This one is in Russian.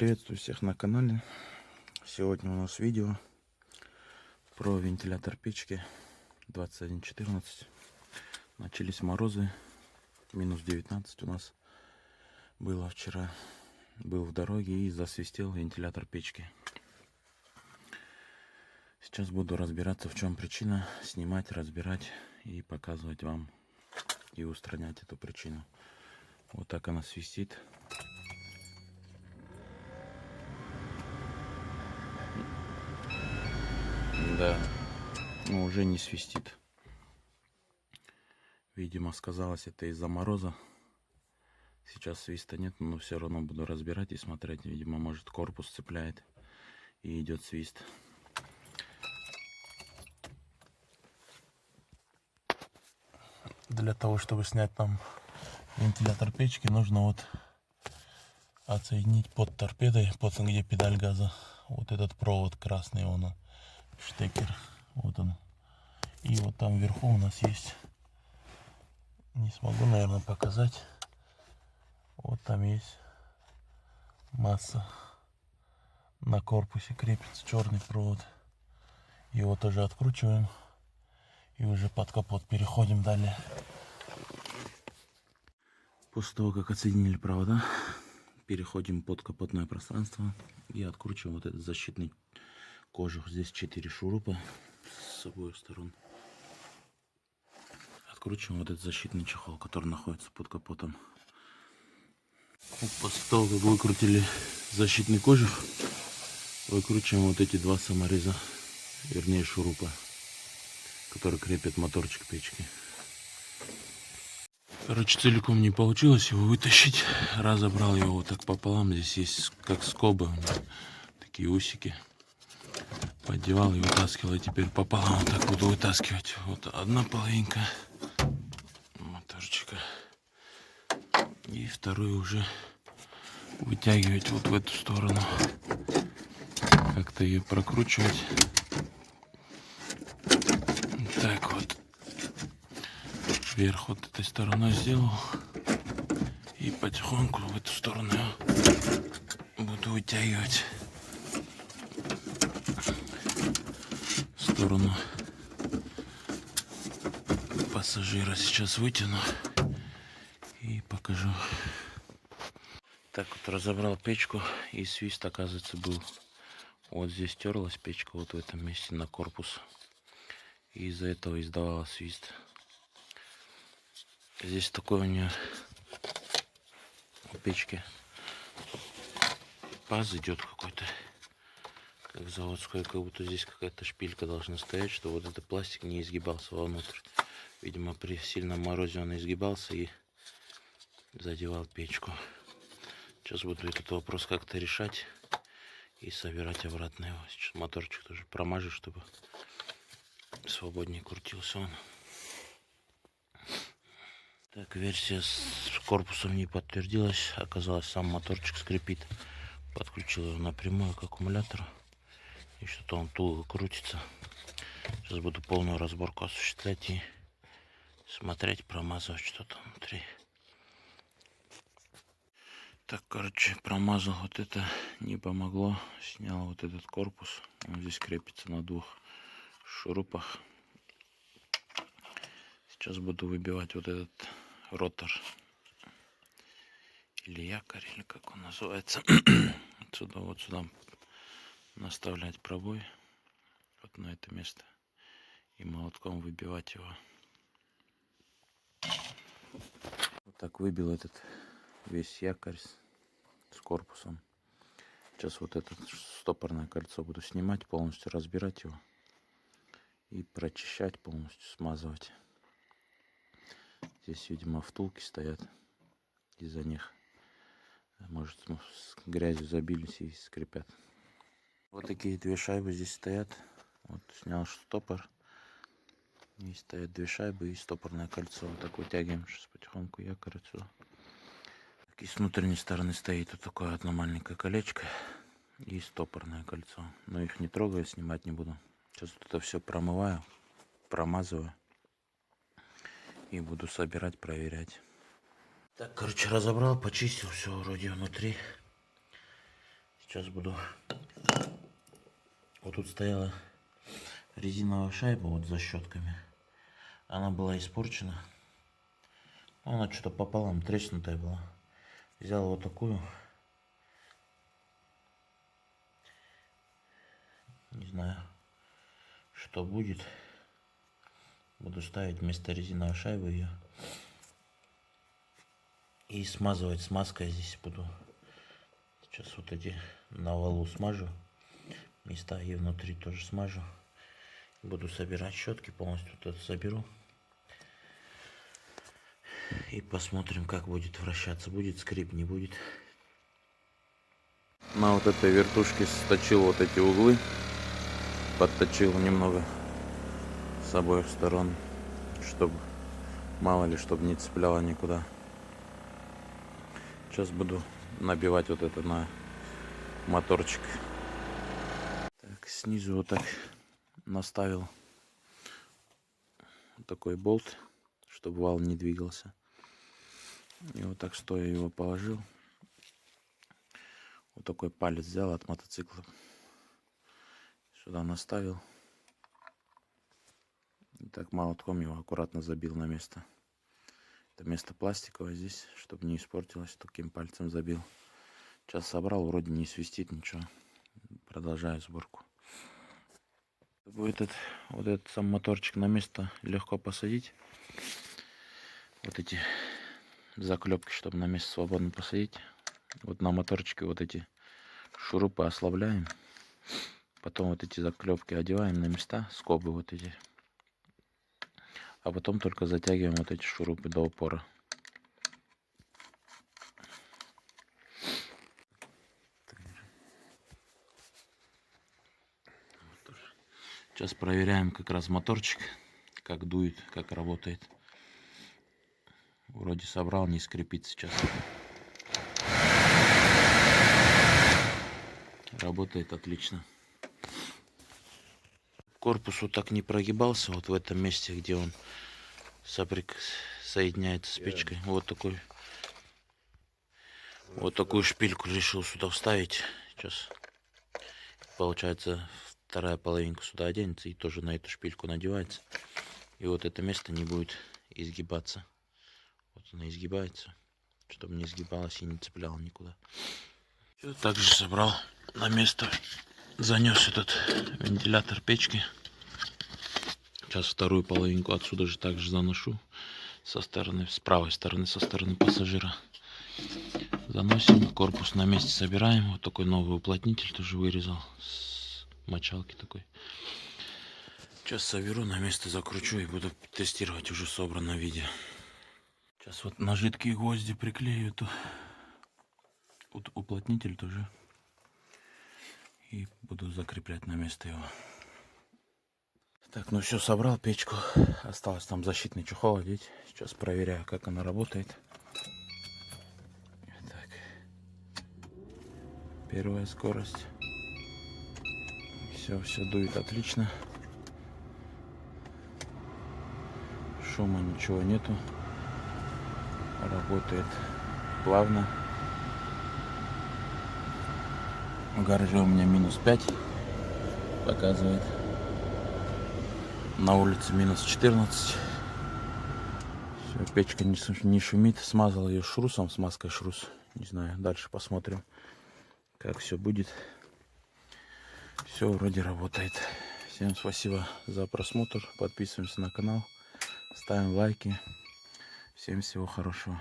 Приветствую всех на канале. Сегодня у нас видео про вентилятор печки 2114. Начались морозы, минус 19 у нас было вчера. Был в дороге и засвистел вентилятор печки. Сейчас буду разбираться, в чем причина, снимать, разбирать и показывать вам и устранять эту причину. Вот так она свистит. Да, но уже не свистит. Видимо, сказалось это из-за мороза. Сейчас свиста нет, но все равно буду разбирать и смотреть. Видимо, может, корпус цепляет и идет свист. Для того, чтобы снять нам вентилятор печки, нужно вот отсоединить под торпедой, под где педаль газа, вот этот провод красный, он штекер, вот он. И вот там вверху у нас есть, не смогу, наверное, показать, вот там есть масса, на корпусе крепится черный провод. Его тоже откручиваем и уже под капот переходим далее. После того, как отсоединили провода, переходим под капотное пространство и откручиваем вот этот защитный кожух. Здесь 4 шурупа с обоих сторон. Откручиваем вот этот защитный чехол, который находится под капотом. После того, как выкрутили защитный кожух, выкручиваем вот эти два самореза, вернее шурупа, которые крепят моторчик печки. Короче, целиком не получилось его вытащить. Разобрал его вот так пополам. Здесь есть как скобы, такие усики. Поддевал и вытаскивал. И теперь пополам вот так буду вытаскивать. Вот одна половинка моторчика. И вторую уже вытягивать вот в эту сторону. Как-то ее прокручивать. Так вот. Вверх вот этой стороной сделал. И потихоньку в эту сторону буду вытягивать. В сторону пассажира сейчас вытяну и покажу. Так вот разобрал печку, и свист, оказывается, был вот здесь, терлась печка вот в этом месте на корпус, и из-за этого издавала свист. Здесь такой у нее у печки паз идет какой-то, как заводской, как будто здесь какая-то шпилька должна стоять, что вот этот пластик не изгибался вовнутрь. Видимо, при сильном морозе он изгибался и задевал печку. Сейчас буду этот вопрос как-то решать и собирать обратно его. Сейчас моторчик тоже промажу, чтобы свободнее крутился он. Так, версия с корпусом не подтвердилась. Оказалось, сам моторчик скрипит. Подключил его напрямую к аккумулятору. И что-то он туго крутится. Сейчас буду полную разборку осуществлять и смотреть, промазывать что-то внутри. Так, короче, промазал вот это, не помогло. Снял вот этот корпус. Он здесь крепится на двух шурупах. Сейчас буду выбивать вот этот ротор. Или якорь, или как он называется. Отсюда вот сюда наставлять пробой. Вот на это место. И молотком выбивать его. Вот так выбил этот весь якорь с корпусом. Сейчас вот это стопорное кольцо буду снимать, полностью разбирать его и прочищать, полностью смазывать. Здесь, видимо, втулки стоят, из-за них, может, с грязью забились и скрипят. Вот такие две шайбы здесь стоят. Вот снял стопор, и стоят две шайбы и стопорное кольцо. Вот так вытягиваем сейчас потихоньку якорь отсюда. И с внутренней стороны стоит вот такое одно маленькое колечко и стопорное кольцо. Но их не трогаю, снимать не буду. Сейчас вот это все промываю, промазываю и буду собирать, проверять. Так, короче, разобрал, почистил все вроде внутри. Сейчас буду... Вот тут стояла резиновая шайба вот за щетками. Она была испорчена. Она что-то пополам треснутая была. Взял вот такую. Не знаю, что будет. Буду ставить вместо резиновой шайбы ее. И смазывать смазкой здесь буду. Сейчас вот эти на валу смажу. Места и внутри тоже смажу. Буду собирать щетки, полностью вот это соберу. И посмотрим, как будет вращаться. Будет скрип, не будет. На вот этой вертушке сточил вот эти углы. Подточил немного с обоих сторон, чтобы мало ли, чтобы не цепляло никуда. Сейчас буду набивать вот это на моторчик. Так, снизу вот так наставил такой болт, чтобы вал не двигался. И вот так стоя его положил. Вот такой палец взял от мотоцикла. Сюда наставил. И так молотком его аккуратно забил на место. Это место пластиковое здесь, чтобы не испортилось. Таким пальцем забил. Сейчас собрал, вроде не свистит ничего. Продолжаю сборку. Будет вот этот сам моторчик на место легко посадить. Вот эти заклепки, чтобы на место свободно посадить. Вот на моторчике вот эти шурупы ослабляем. Потом вот эти заклепки одеваем на места, скобы вот эти. А потом только затягиваем вот эти шурупы до упора. Сейчас проверяем как раз моторчик, как дует, как работает. Вроде собрал, не скрипит сейчас. Работает отлично. Корпус вот так не прогибался, вот в этом месте, где он соединяется с печкой. Вот такую шпильку решил сюда вставить. Сейчас получается вторая половинка сюда оденется и тоже на эту шпильку надевается. И вот это место не будет изгибаться. Вот она изгибается, чтобы не изгибалась и не цепляло никуда. Все, также собрал на место, занес этот вентилятор печки. Сейчас вторую половинку отсюда же также заношу с правой стороны, со стороны пассажира. Заносим, корпус на месте собираем. Вот такой новый уплотнитель тоже вырезал с мочалки такой. Сейчас соберу, на место закручу и буду тестировать уже в собранном виде. Сейчас вот на жидкие гвозди приклею вот уплотнитель тоже. И буду закреплять на место его. Так, ну все, собрал печку. Осталось там защитный чехол одеть. Сейчас проверяю, как она работает. Так. Первая скорость. Все дует отлично. Шума ничего нету. Работает плавно. В гараже у меня -5 показывает. На улице -14. Все, печка не шумит. Смазал ее шрусом, смазкой шрус. Не знаю, дальше посмотрим, как все будет. Все вроде работает. Всем спасибо за просмотр. Подписываемся на канал. Ставим лайки. Всем всего хорошего.